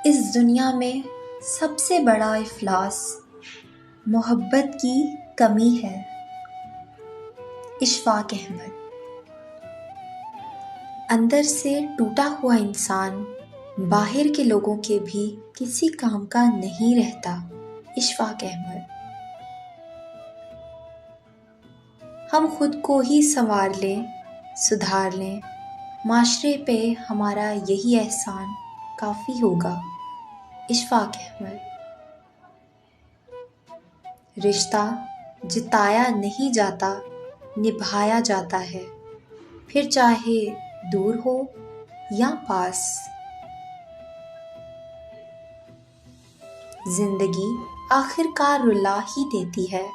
اس دنیا میں سب سے بڑا افلاس محبت کی کمی ہے۔ اشفاق احمد۔ اندر سے ٹوٹا ہوا انسان باہر کے لوگوں کے بھی کسی کام کا نہیں رہتا۔ اشفاق احمد۔ ہم خود کو ہی سنوار لیں، سدھار لیں، معاشرے پہ ہمارا یہی احسان کافی ہوگا۔ اشفاق احمد۔ رشتہ جتایا نہیں جاتا، نبھایا جاتا ہے، پھر چاہے دور ہو یا پاس۔ زندگی آخر کار رلا ہی دیتی ہے،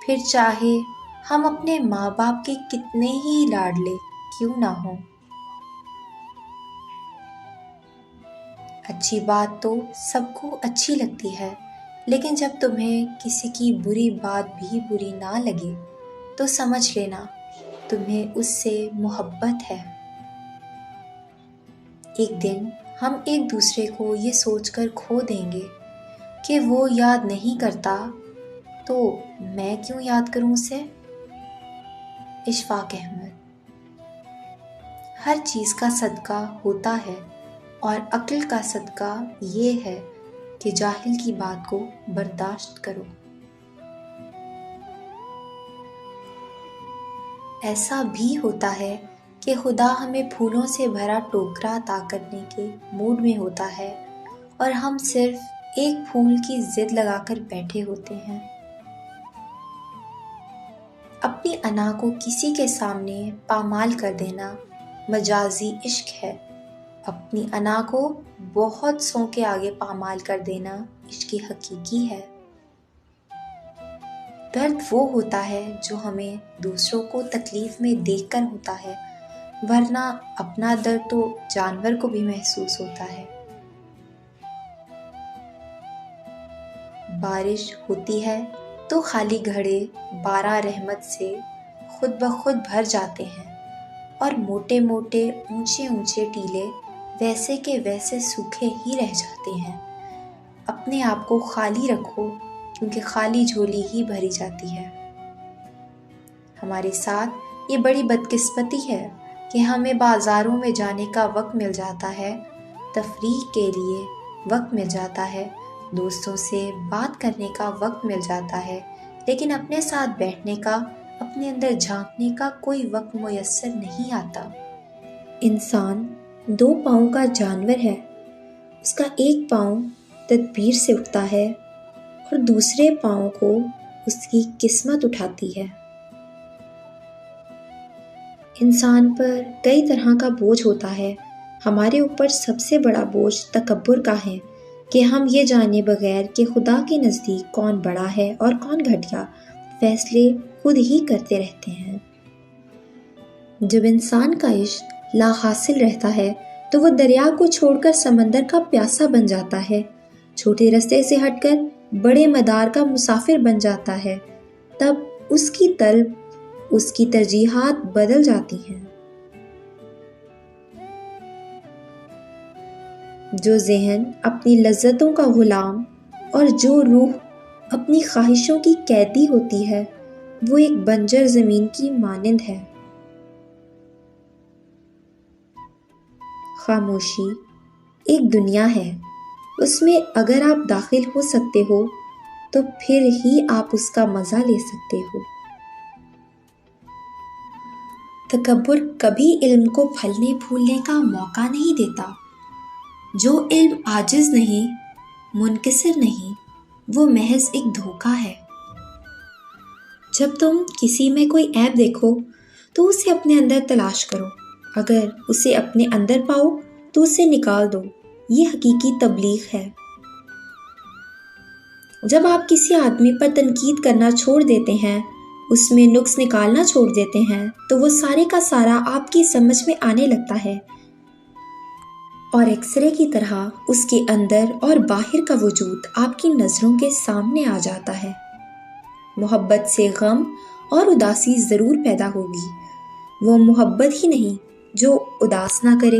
پھر چاہے ہم اپنے ماں باپ کے کتنے ہی لاڈلے کیوں نہ ہوں۔ اچھی بات تو سب کو اچھی لگتی ہے، لیکن جب تمہیں کسی کی بری بات بھی بری نہ لگے تو سمجھ لینا تمہیں اس سے محبت ہے۔ ایک دن ہم ایک دوسرے کو یہ سوچ کر کھو دیں گے کہ وہ یاد نہیں کرتا تو میں کیوں یاد کروں اسے۔ اشفاق احمد۔ ہر چیز کا صدقہ ہوتا ہے اور عقل کا صدقہ یہ ہے کہ جاہل کی بات کو برداشت کرو۔ ایسا بھی ہوتا ہے کہ خدا ہمیں پھولوں سے بھرا ٹوکرا عطا کرنے کے موڈ میں ہوتا ہے اور ہم صرف ایک پھول کی ضد لگا کر بیٹھے ہوتے ہیں۔ اپنی انا کو کسی کے سامنے پامال کر دینا مجازی عشق ہے، اپنی انا کو بہت سوں کے آگے پامال کر دینا عشق حقیقی ہے۔ درد وہ ہوتا ہے جو ہمیں دوسروں کو تکلیف میں دیکھ کر ہوتا ہے، ورنہ اپنا درد تو جانور کو بھی محسوس ہوتا ہے۔ بارش ہوتی ہے تو خالی گھڑے بارہ رحمت سے خود بخود بھر جاتے ہیں اور موٹے موٹے اونچے اونچے ٹیلے ویسے کے ویسے سوکھے ہی رہ جاتے ہیں۔ اپنے آپ کو خالی رکھو کیونکہ خالی جھولی ہی بھری جاتی ہے۔ ہمارے ساتھ یہ بڑی بدقسمتی ہے کہ ہمیں بازاروں میں جانے کا وقت مل جاتا ہے، تفریح کے لیے وقت مل جاتا ہے، دوستوں سے بات کرنے کا وقت مل جاتا ہے، لیکن اپنے ساتھ بیٹھنے کا، اپنے اندر جھانکنے کا کوئی وقت میسر نہیں آتا۔ انسان دو پاؤں کا جانور ہے، اس کا ایک پاؤں تدبیر سے اٹھتا ہے اور دوسرے پاؤں کو اس کی قسمت اٹھاتی ہے۔ انسان پر کئی طرح کا بوجھ ہوتا ہے، ہمارے اوپر سب سے بڑا بوجھ تکبر کا ہے کہ ہم یہ جانے بغیر کہ خدا کے نزدیک کون بڑا ہے اور کون گھٹیا، فیصلے خود ہی کرتے رہتے ہیں۔ جب انسان کا عشق لا حاصل رہتا ہے تو وہ دریا کو چھوڑ کر سمندر کا پیاسا بن جاتا ہے، چھوٹے رستے سے ہٹ کر بڑے مدار کا مسافر بن جاتا ہے، تب اس کی طلب، اس کی ترجیحات بدل جاتی ہیں۔ جو ذہن اپنی لذتوں کا غلام اور جو روح اپنی خواہشوں کی قیدی ہوتی ہے وہ ایک بنجر زمین کی مانند ہے۔ خاموشی ایک دنیا ہے، اس میں اگر آپ داخل ہو سکتے ہو تو پھر ہی آپ اس کا مزہ لے سکتے ہو۔ تکبر کبھی علم کو پھلنے پھولنے کا موقع نہیں دیتا۔ جو علم عاجز نہیں، منکسر نہیں، وہ محض ایک دھوکہ ہے۔ جب تم کسی میں کوئی عیب دیکھو تو اسے اپنے اندر تلاش کرو، اگر اسے اپنے اندر پاؤ تو اسے نکال دو، یہ حقیقی تبلیغ ہے۔ جب آپ کسی آدمی پر تنقید کرنا چھوڑ دیتے ہیں، اس میں نقص نکالنا چھوڑ دیتے ہیں تو وہ سارے کا سارا آپ کی سمجھ میں آنے لگتا ہے اور ایکس رے کی طرح اس کے اندر اور باہر کا وجود آپ کی نظروں کے سامنے آ جاتا ہے۔ محبت سے غم اور اداسی ضرور پیدا ہوگی، وہ محبت ہی نہیں جو اداس نہ کرے۔